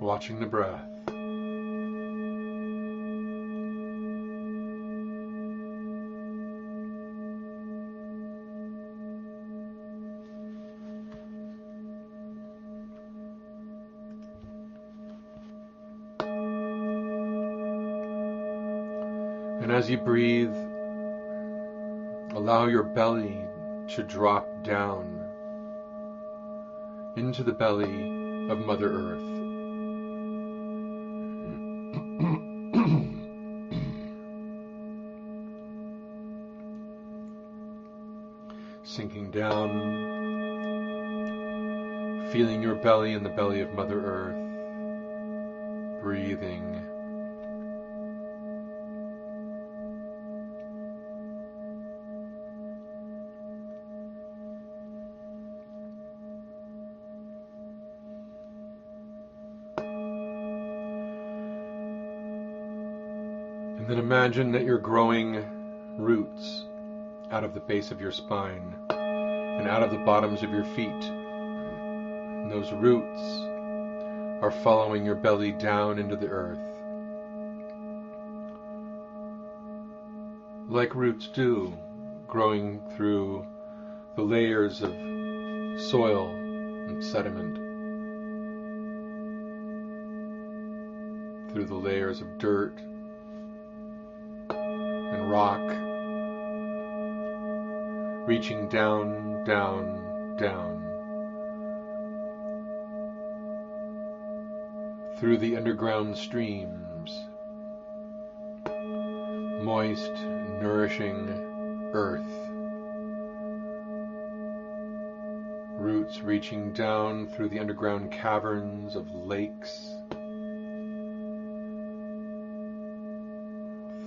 watching the breath. And as you breathe, allow your belly to drop down into the belly of Mother Earth. Sinking down, feeling your belly in the belly of Mother Earth, breathing. And then imagine that you're growing roots out of the base of your spine and out of the bottoms of your feet. And those roots are following your belly down into the earth, like roots do, growing through the layers of soil and sediment, through the layers of dirt and rock, reaching down, down, down, through the underground streams, moist, nourishing earth, roots reaching down through the underground caverns of lakes,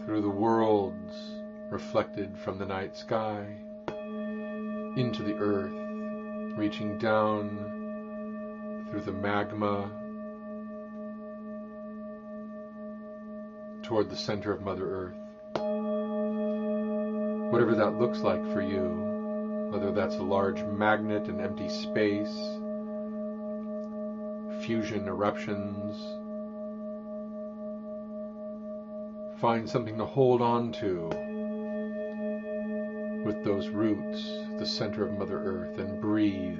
through the worlds reflected from the night sky, into the earth, reaching down through the magma toward the center of Mother Earth. Whatever that looks like for you, whether that's a large magnet, an empty space, fusion eruptions, find something to hold on to with those roots, the center of Mother Earth, and breathe.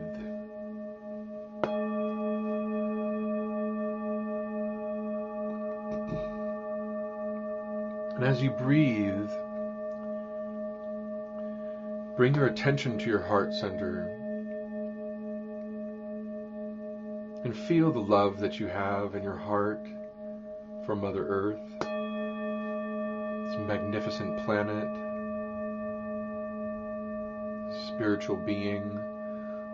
And as you breathe, bring your attention to your heart center and feel the love that you have in your heart for Mother Earth, this magnificent planet, spiritual being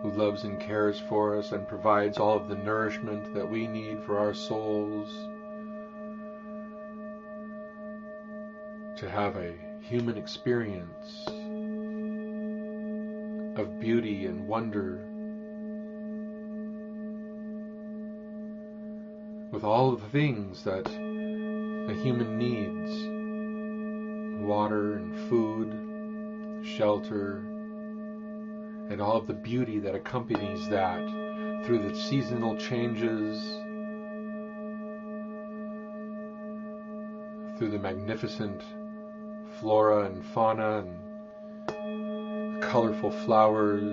who loves and cares for us and provides all of the nourishment that we need for our souls to have a human experience of beauty and wonder, with all of the things that a human needs: water and food, shelter, and all of the beauty that accompanies that through the seasonal changes, through the magnificent flora and fauna and colorful flowers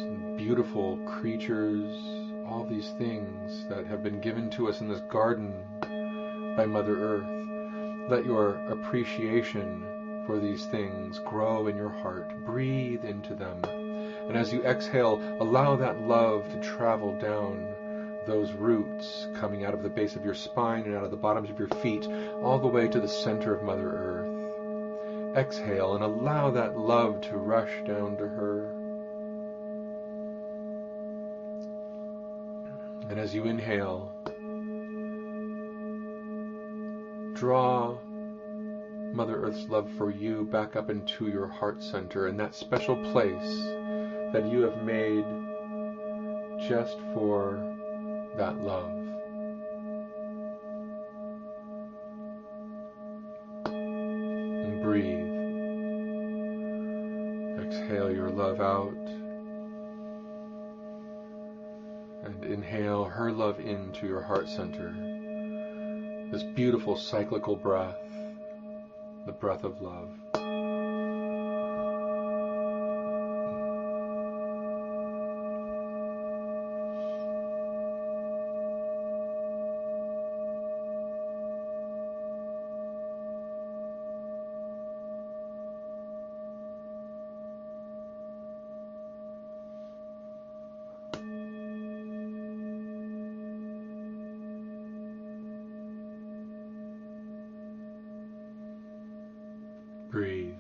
and beautiful creatures, all these things that have been given to us in this garden by Mother Earth. Let your appreciation for these things grow in your heart. Breathe into them. And as you exhale, allow that love to travel down those roots coming out of the base of your spine and out of the bottoms of your feet, all the way to the center of Mother Earth. Exhale and allow that love to rush down to her. And as you inhale, draw Mother Earth's love for you back up into your heart center, and that special place that you have made just for that love. And breathe. Exhale your love out. And inhale her love into your heart center. this beautiful cyclical breath, the breath of love. Breathe.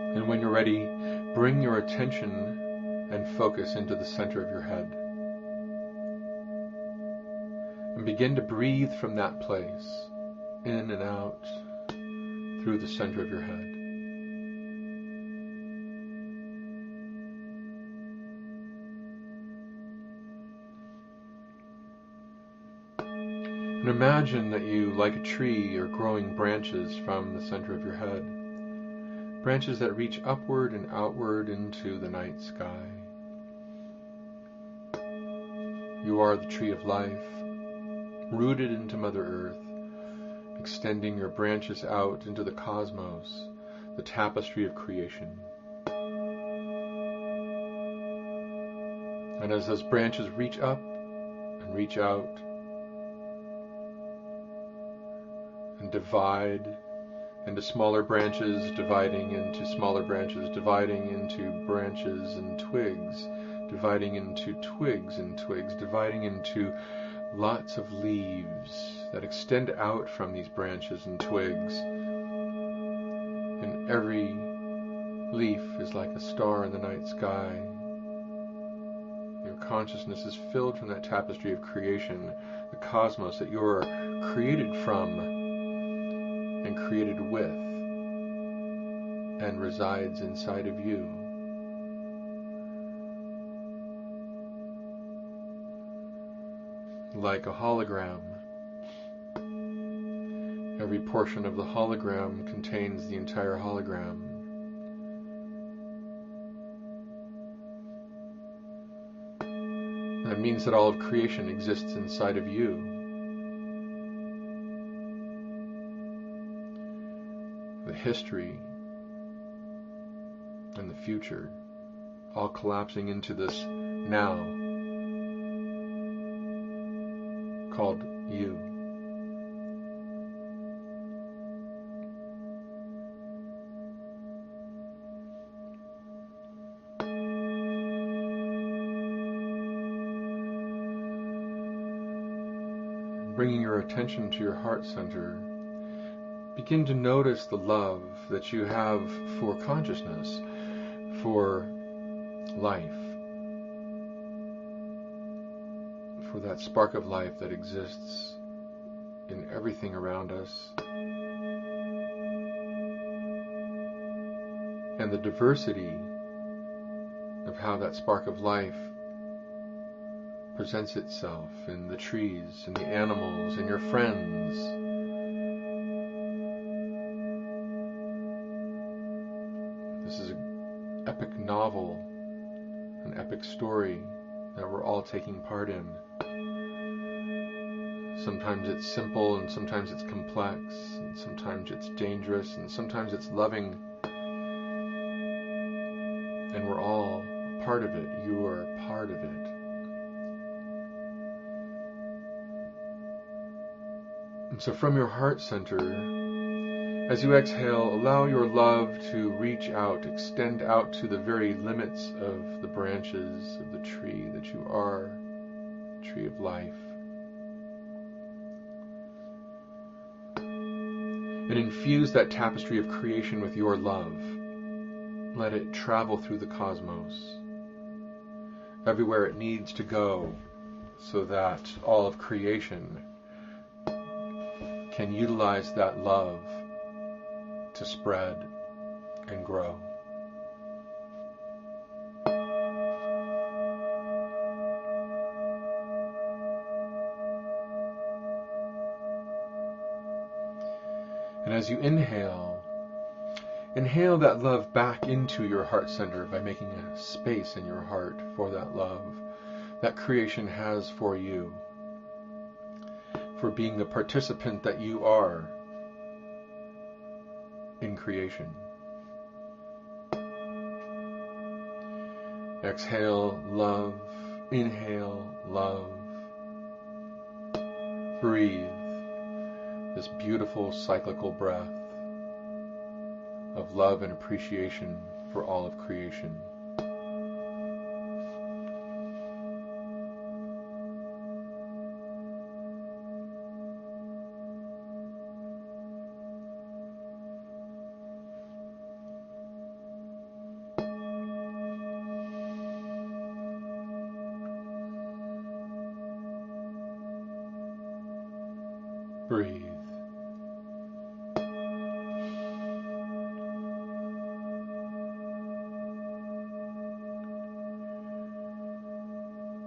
And when you're ready, bring your attention and focus into the center of your head. And begin to breathe from that place, in and out, through the center of your head. And imagine that you, like a tree, are growing branches from the center of your head. Branches that reach upward and outward into the night sky. You are the tree of life, rooted into Mother Earth, extending your branches out into the cosmos, the tapestry of creation. And as those branches reach up and reach out and divide into smaller branches, dividing into smaller branches, dividing into branches and twigs, dividing into twigs and twigs, dividing into lots of leaves that extend out from these branches and twigs. And every leaf is like a star in the night sky. Your consciousness is filled from that tapestry of creation, the cosmos that you are created from and created with and resides inside of you. Like a hologram. Every portion of the hologram contains the entire hologram. That means that all of creation exists inside of you. The history and the future all collapsing into this now called you. Bringing your attention to your heart center, begin to notice the love that you have for consciousness, for life, for that spark of life that exists in everything around us, and the diversity of how that spark of life presents itself in the trees, in the animals, in your friends. This is an epic novel, an epic story that we're all taking part in. Sometimes it's simple, and sometimes it's complex, and sometimes it's dangerous, and sometimes it's loving. And we're all a part of it. You are a part of it. And so from your heart center, as you exhale, allow your love to reach out, extend out to the very limits of the branches of the tree that you are, tree of life. And infuse that tapestry of creation with your love. Let it travel through the cosmos, everywhere it needs to go, so that all of creation can utilize that love to spread and grow. And as you inhale that love back into your heart center by making a space in your heart for that love that creation has for you, for being the participant that you are in creation. Exhale, love. Inhale, love. Breathe this beautiful cyclical breath of love and appreciation for all of creation. Breathe.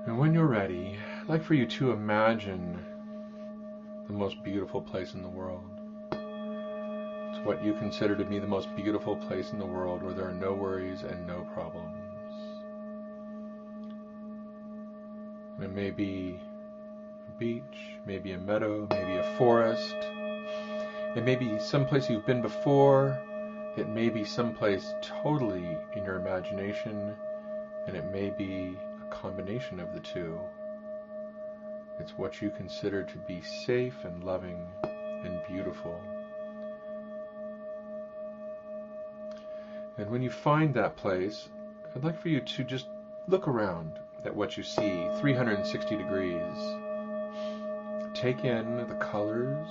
And when you're ready, I'd like for you to imagine the most beautiful place in the world. It's what you consider to be the most beautiful place in the world, where there are no worries and no problems. And it may be a beach, maybe a meadow, maybe a forest. It may be someplace you've been before. It may be someplace totally in your imagination, and it may be a combination of the two. It's what you consider to be safe and loving and beautiful. And when you find that place, I'd like for you to just look around at what you see 360 degrees. Take in the colors.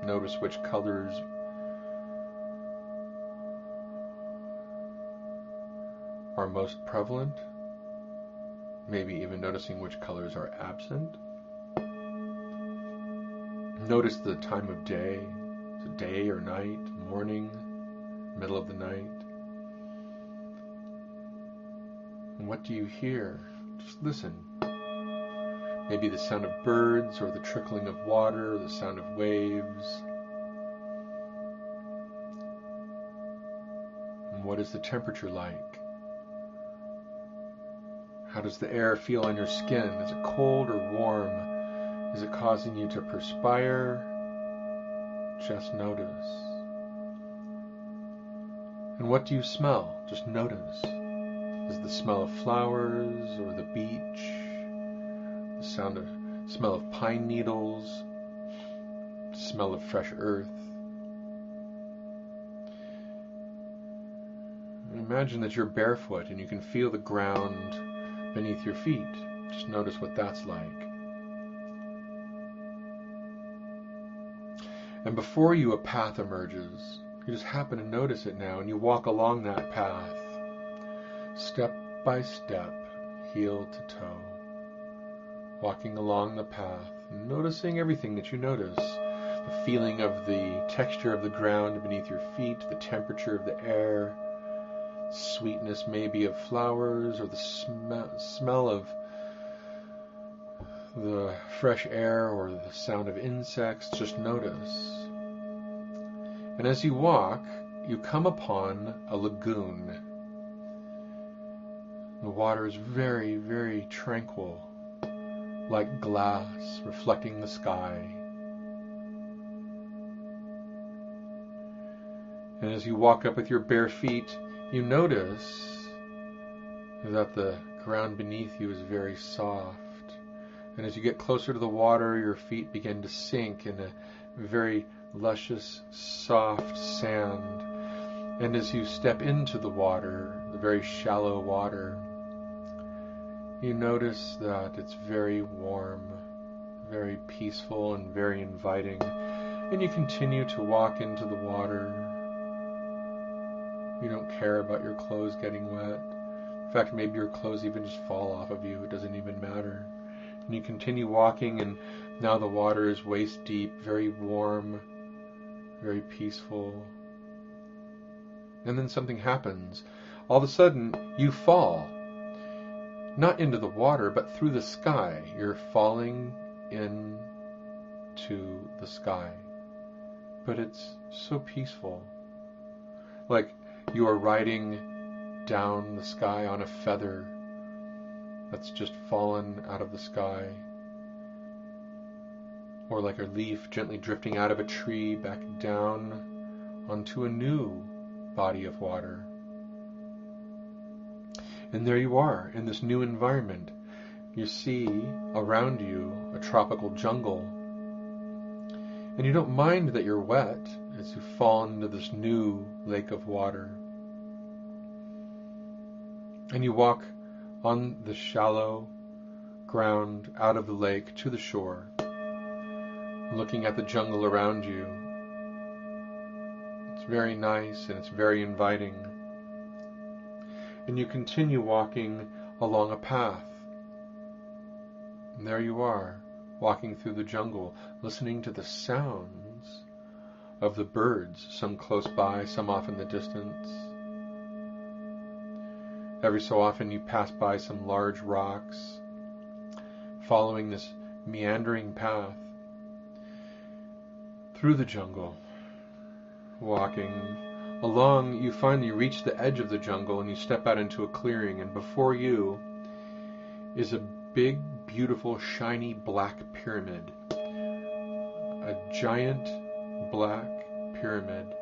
Notice which colors are most prevalent. Maybe even noticing which colors are absent. Notice the time of day. Is it day or night, morning, middle of the night? And what do you hear? Just listen. Maybe the sound of birds, or the trickling of water, or the sound of waves. And what is the temperature like? How does the air feel on your skin? Is it cold or warm? Is it causing you to perspire? Just notice. And what do you smell? Just notice. Is the smell of flowers, or the beach? The smell of pine needles, smell of fresh earth. And imagine that you're barefoot and you can feel the ground beneath your feet. Just notice what that's like. And before you, a path emerges. You just happen to notice it now, and you walk along that path, step by step, heel to toe. Walking along the path, noticing everything that you notice. The feeling of the texture of the ground beneath your feet, the temperature of the air, sweetness maybe of flowers, or the smell of the fresh air, or the sound of insects. Just notice. And as you walk, you come upon a lagoon. The water is very, very tranquil, like glass reflecting the sky. And as you walk up with your bare feet, you notice that the ground beneath you is very soft. And as you get closer to the water, your feet begin to sink in a very luscious, soft sand. And as you step into the water, the very shallow water, you notice that it's very warm, very peaceful, and very inviting. And you continue to walk into the water. You don't care about your clothes getting wet. In fact, maybe your clothes even just fall off of you. It doesn't even matter. And you continue walking, and now the water is waist deep, very warm, very peaceful. And then something happens. All of a sudden, you fall. Not into the water, but through the sky. You're falling into the sky. but it's so peaceful. Like you are riding down the sky on a feather that's just fallen out of the sky, or like a leaf gently drifting out of a tree back down onto a new body of water. And there you are in this new environment. You see around you a tropical jungle, and you don't mind that you're wet as you fall into this new lake of water. And you walk on the shallow ground out of the lake to the shore, looking at the jungle around you. It's very nice and it's very inviting. And you continue walking along a path. And there you are, walking through the jungle, listening to the sounds of the birds, some close by, some off in the distance. Every so often you pass by some large rocks, following this meandering path through the jungle. Walking along, you finally reach the edge of the jungle and you step out into a clearing, and before you is a big, beautiful, shiny black pyramid. A giant black pyramid.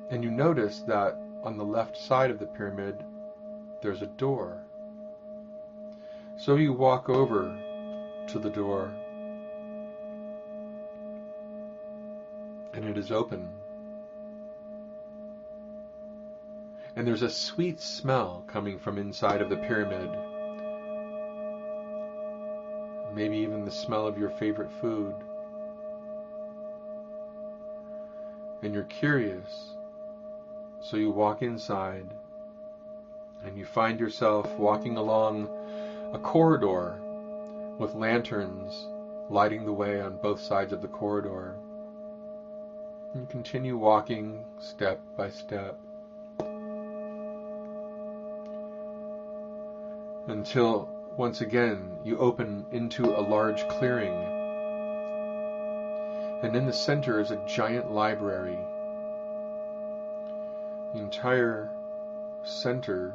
And you notice that on the left side of the pyramid there's a door. So you walk over to the door, and it is open. And there's a sweet smell coming from inside of the pyramid. Maybe even the smell of your favorite food. And you're curious, so you walk inside, and you find yourself walking along a corridor with lanterns lighting the way on both sides of the corridor. And you continue walking step by step until once again you open into a large clearing, and in the center is a giant library. The entire center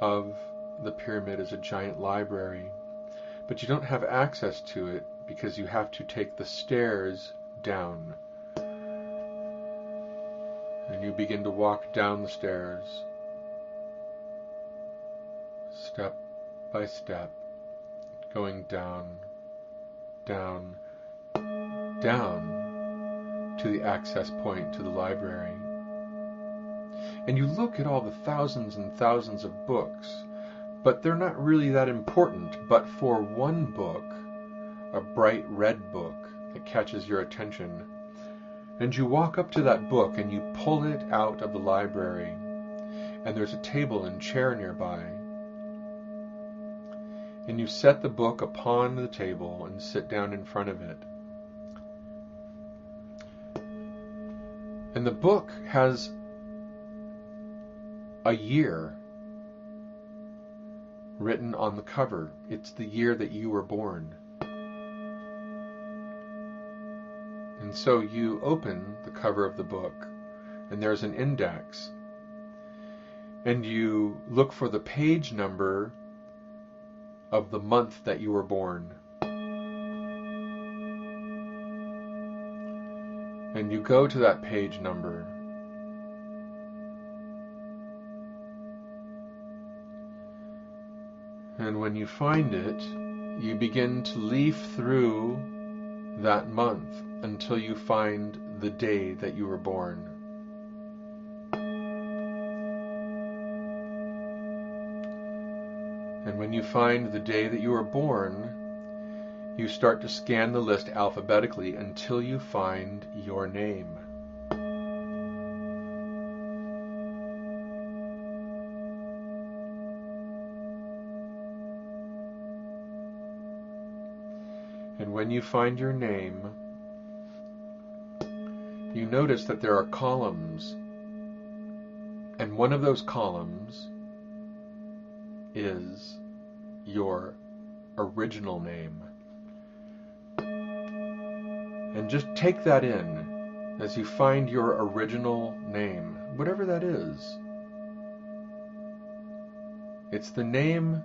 of the pyramid is a giant library, but you don't have access to it because you have to take the stairs down. And you begin to walk down the stairs, step by step, going down, down, down to the access point to the library. And you look at all the thousands and thousands of books, but they're not really that important, but for one book, a bright red book that catches your attention. And you walk up to that book and you pull it out of the library, and there's a table and chair nearby. And you set the book upon the table and sit down in front of it. And the book has a year written on the cover. It's the year that you were born. And so you open the cover of the book, and there's an index. And you look for the page number of the month that you were born. And you go to that page number. And when you find it, you begin to leaf through that month until you find the day that you were born. And when you find the day that you were born, you start to scan the list alphabetically until you find your name. And when you find your name, you notice that there are columns, and one of those columns is your original name. And just take that in as you find your original name, whatever that is. It's the name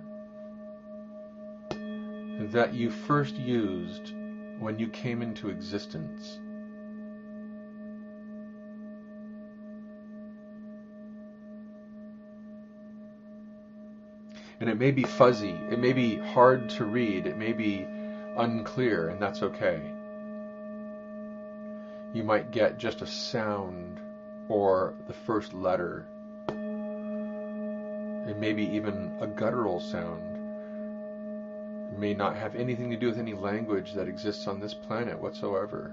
that you first used when you came into existence. And it may be fuzzy, it may be hard to read, it may be unclear, and that's okay. You might get just a sound or the first letter. It may be even a guttural sound. It may not have anything to do with any language that exists on this planet whatsoever.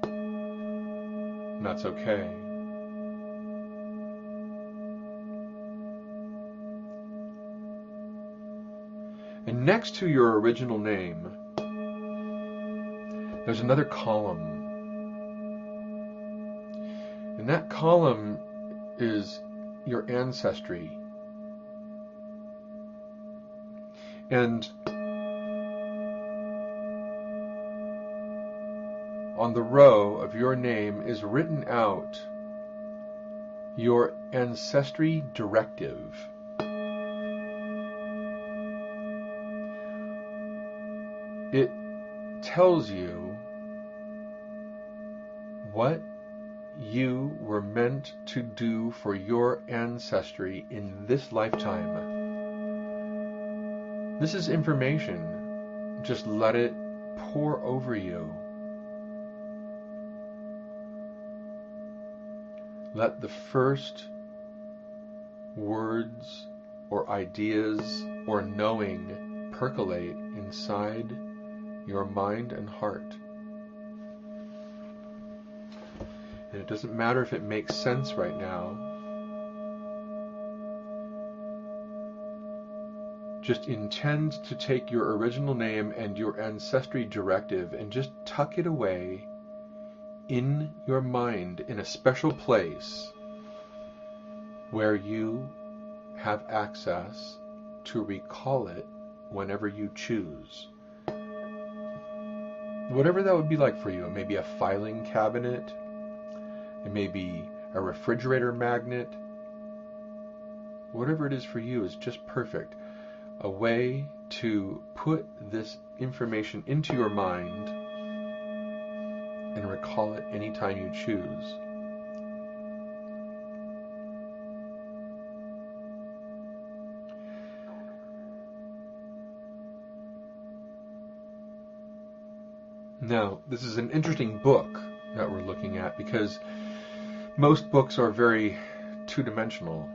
And that's okay. And next to your original name, there's another column. And that column is your ancestry. And on the row of your name is written out your ancestry directive. It tells you what you were meant to do for your ancestry in this lifetime. This is information. Just let it pour over you. Let the first words or ideas or knowing percolate inside your mind and heart. And it doesn't matter if it makes sense right now. Just intend to take your original name and your ancestry directive and just tuck it away in your mind in a special place where you have access to recall it whenever you choose. Whatever that would be like for you. It may be a filing cabinet. It may be a refrigerator magnet. Whatever it is for you is just perfect. A way to put this information into your mind and recall it anytime you choose. Now, this is an interesting book that we're looking at because most books are very two-dimensional.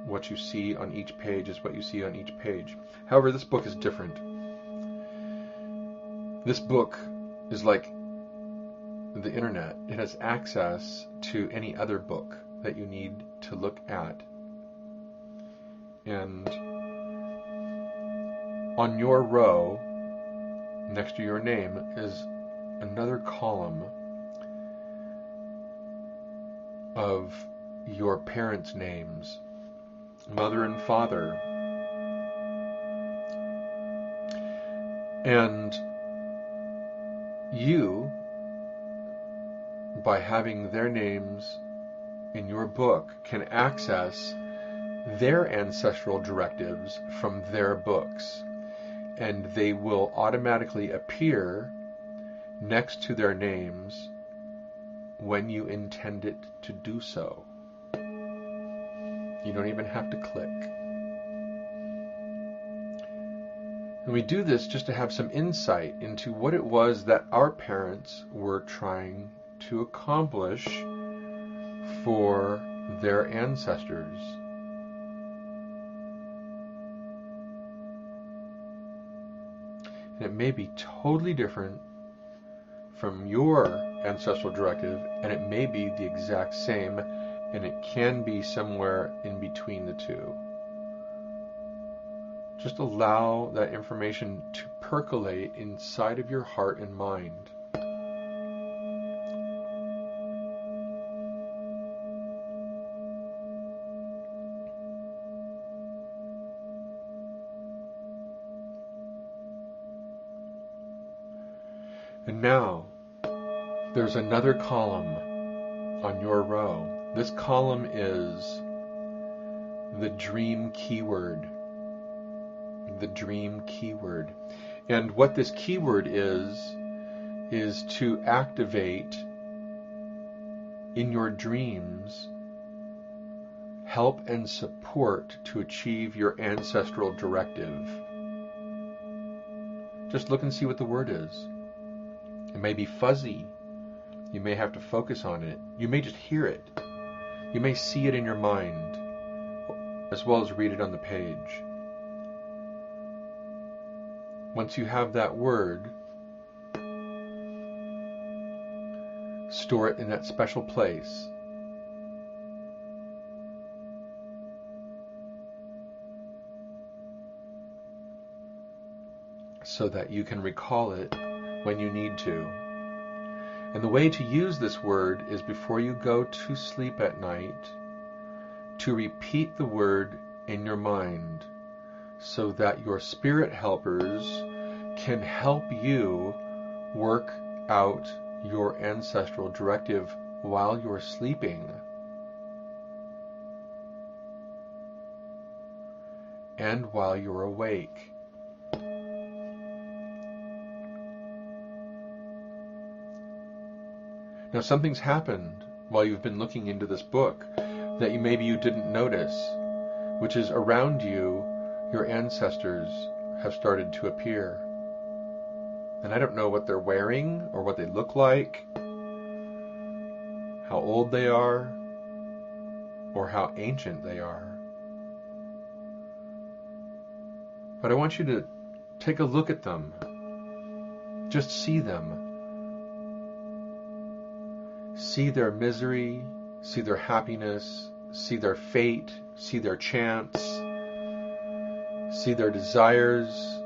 What you see on each page is what you see on each page. However, this book is different. This book is like the internet. It has access to any other book that you need to look at. And on your row, next to your name, is another column of your parents' names, mother and father. And you, by having their names in your book, can access their ancestral directives from their books. And they will automatically appear next to their names when you intend it to do so. You don't even have to click. And we do this just to have some insight into what it was that our parents were trying to accomplish for their ancestors. And it may be totally different from your ancestral directive, and it may be the exact same, and it can be somewhere in between the two. Just allow that information to percolate inside of your heart and mind. And now, there's another column on your row. This column is the dream keyword. The dream keyword. And what this keyword is to activate in your dreams help and support to achieve your ancestral directive. Just look and see what the word is. It may be fuzzy. You may have to focus on it. You may just hear it. You may see it in your mind, as well as read it on the page. Once you have that word, store it in that special place. So that you can recall it when you need to. And the way to use this word is before you go to sleep at night, to repeat the word in your mind so that your spirit helpers can help you work out your ancestral directive while you're sleeping. And while you're awake. Now something's happened while you've been looking into this book that maybe you didn't notice, which is around you, your ancestors have started to appear. And I don't know what they're wearing or what they look like, how old they are, or how ancient they are. But I want you to take a look at them. Just see them. See their misery, see their happiness, see their fate, see their chants, see their desires.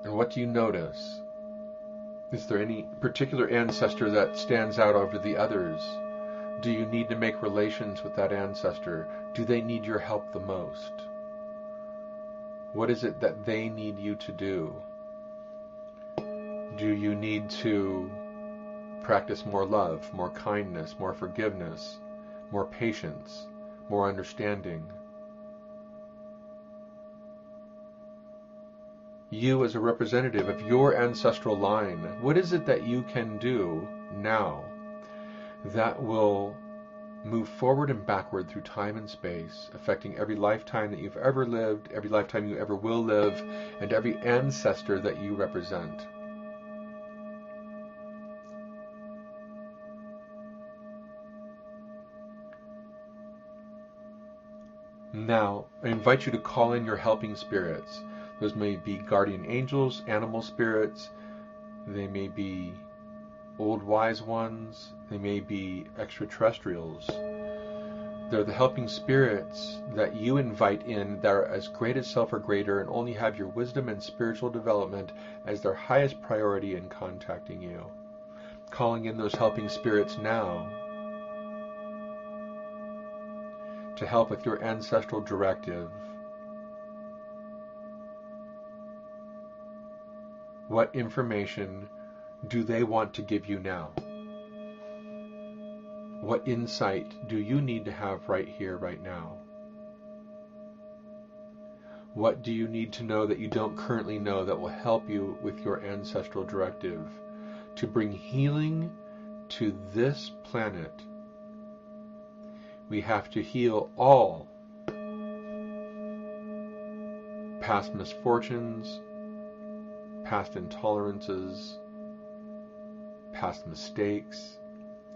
And what do you notice? Is there any particular ancestor that stands out over the others? Do you need to make relations with that ancestor? Do they need your help the most? What is it that they need you to do? Do you need to practice more love, more kindness, more forgiveness, more patience, more understanding? You as a representative of your ancestral line, what is it that you can do now that will move forward and backward through time and space, affecting every lifetime that you've ever lived, every lifetime you ever will live, and every ancestor that you represent? Now, I invite you to call in your helping spirits. Those may be guardian angels, animal spirits, they may be old wise ones, they may be extraterrestrials. They're the helping spirits that you invite in that are as great as self or greater and only have your wisdom and spiritual development as their highest priority in contacting you. Calling in those helping spirits now to help with your ancestral directive. What information do they want to give you now? What insight do you need to have right here, right now? What do you need to know that you don't currently know that will help you with your ancestral directive to bring healing to this planet? We have to heal all past misfortunes, past intolerances, past mistakes,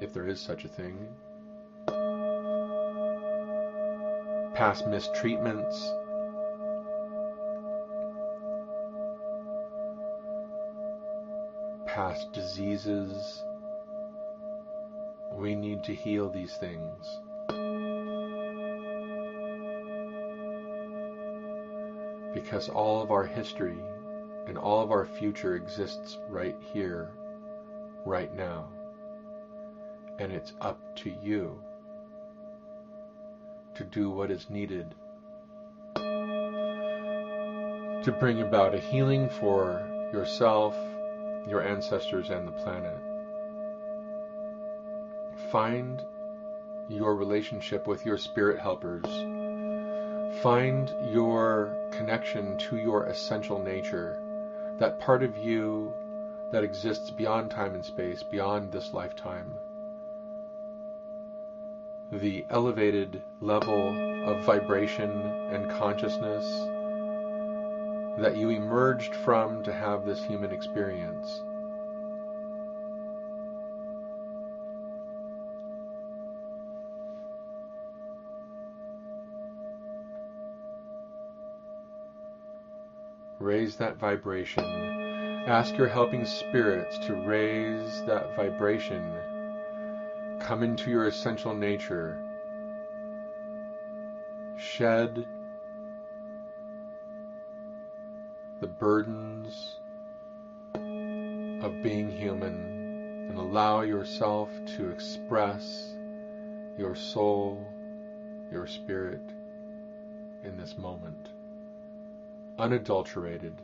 if there is such a thing, past mistreatments, past diseases. We need to heal these things. Because all of our history and all of our future exists right here, right now. And it's up to you to do what is needed to bring about a healing for yourself, your ancestors, and the planet. Find your relationship with your spirit helpers. Find your connection to your essential nature, that part of you that exists beyond time and space, beyond this lifetime. The elevated level of vibration and consciousness that you emerged from to have this human experience. Raise that vibration. Ask your helping spirits to raise that vibration. Come into your essential nature. Shed the burdens of being human and allow yourself to express your soul, your spirit in this moment, unadulterated,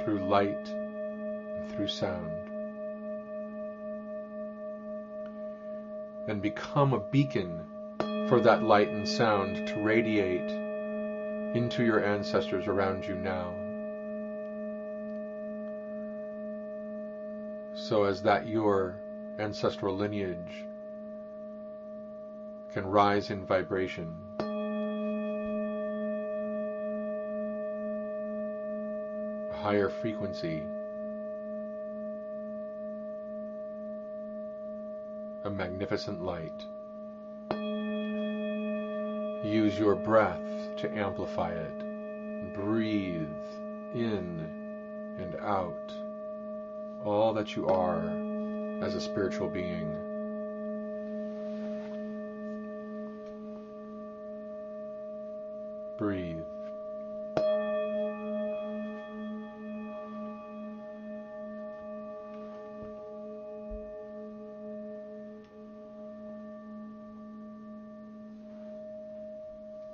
through light and through sound. And become a beacon for that light and sound to radiate into your ancestors around you now. So as that your ancestral lineage can rise in vibration, a higher frequency, a magnificent light. Use your breath to amplify it. Breathe in and out all that you are as a spiritual being. Breathe.